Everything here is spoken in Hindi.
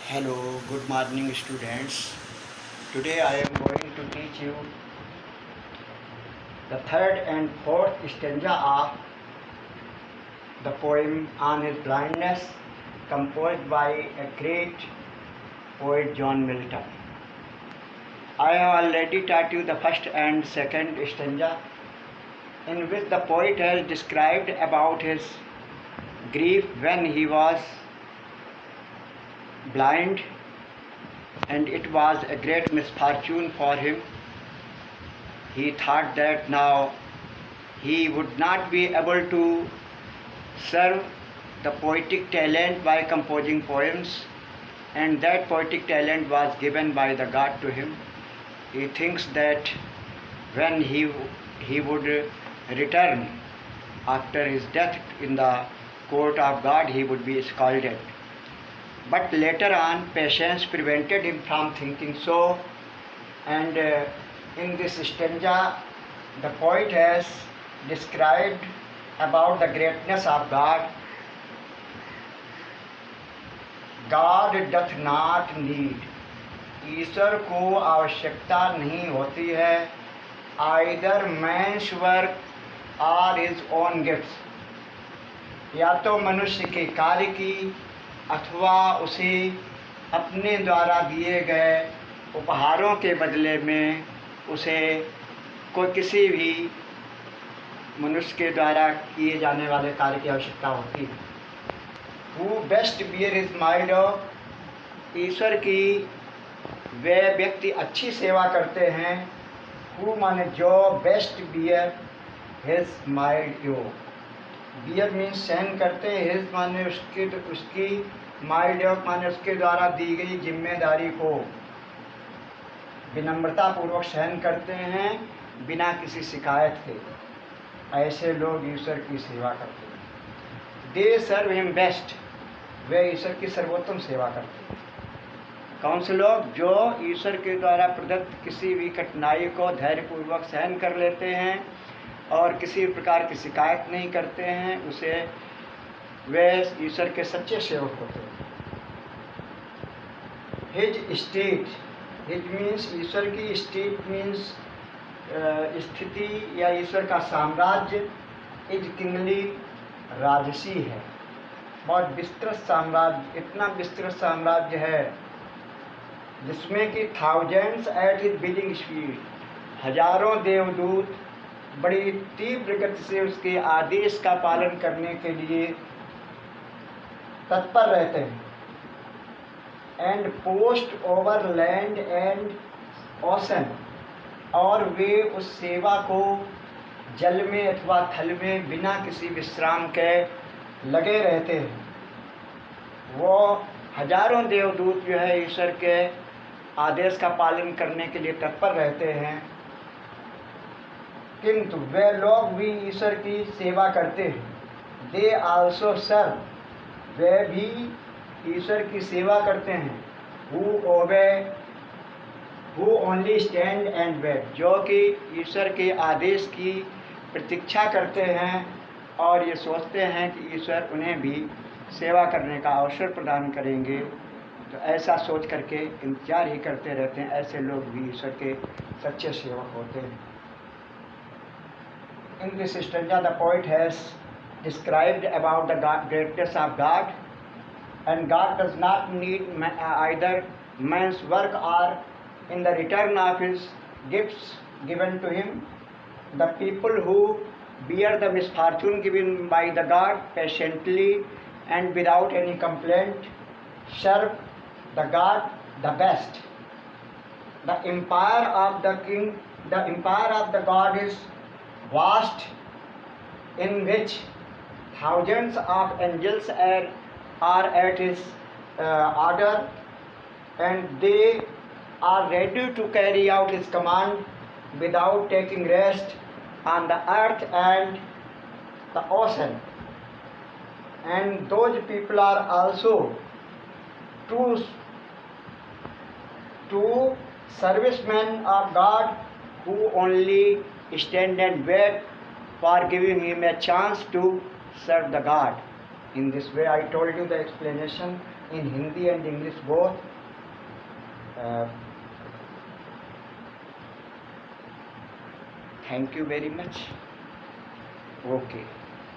Hello, good morning students. Today I am going to teach you the third and fourth stanza of the poem On His Blindness, composed by a great poet John Milton. I have already taught you the first and second stanza, in which the poet has described about his grief when he was blind, and it was a great misfortune for him. He thought that now he would not be able to serve the poetic talent by composing poems, and that poetic talent was given by the God to him. He thinks that when he would return after his death in the court of God, he would be scalded. But later on, patience prevented him from thinking so, and in this stanza, the poet has described about the greatness of God. God doth not need, ईश्वर को आवश्यकता नहीं होती है, either man's work or his own gifts, या तो मनुष्य के कार्य की अथवा उसे अपने द्वारा दिए गए उपहारों के बदले में उसे कोई किसी भी मनुष्य के द्वारा किए जाने वाले कार्य की आवश्यकता होती है. Who best bear is mild of, ईश्वर की वे व्यक्ति अच्छी सेवा करते हैं. हु माने जो, बेस्ट बियर हिज माइल्ड यो, बियर मीन्स सहन करते हैं, हिज माने उसकी माइल्ड योग माने उसके द्वारा दी गई जिम्मेदारी को विनम्रता पूर्वक सहन करते हैं बिना किसी शिकायत के. ऐसे लोग ईश्वर की सेवा करते हैं. दे सर्व हिम बेस्ट, वे ईश्वर की सर्वोत्तम सेवा करते हैं. कौन से लोग? जो ईश्वर के द्वारा प्रदत्त किसी भी कठिनाई को धैर्यपूर्वक सहन कर लेते हैं और किसी प्रकार की शिकायत नहीं करते हैं, उसे वे ईश्वर के सच्चे सेवक होते हैं. हिज स्टेट, हिज मीन्स ईश्वर की, स्टेट मीन्स स्थिति या ईश्वर का साम्राज्य. इज किंगली, राजसी है, बहुत विस्तृत साम्राज्य, इतना विस्तृत साम्राज्य है जिसमें कि thousands at his billing speed, हजारों देवदूत बड़ी तीव्र गति से उसके आदेश का पालन करने के लिए तत्पर रहते हैं. And post over land and ocean, और वे उस सेवा को जल में अथवा थल में बिना किसी विश्राम के लगे रहते हैं. वो हजारों देवदूत जो है ईश्वर के आदेश का पालन करने के लिए तत्पर रहते हैं, किंतु वे लोग भी ईश्वर की सेवा करते हैं. दे आल्सो सर्व, वे भी ईश्वर की सेवा करते हैं. Who obey, who only stand and wait, जो कि ईश्वर के आदेश की प्रतीक्षा करते हैं और ये सोचते हैं कि ईश्वर उन्हें भी सेवा करने का अवसर प्रदान करेंगे. तो ऐसा सोच करके इंतजार ही करते रहते हैं. ऐसे लोग भी ईश्वर के सच्चे सेवक होते हैं. In this stanza, the poet has described about the greatness of God, and God does not need either man's work or in the return of his gifts given to him. The people who bear the misfortune given by the God patiently and without any complaint serve the God the best. The empire of the king, the empire of the God is vast, in which thousands of angels are at his order, and they are ready to carry out his command without taking rest on the earth and the ocean. And those people are also two servicemen of God who only stand and wait for giving him a chance to serve the God. In this way I told you the explanation in Hindi and English both. Thank you very much. Okay.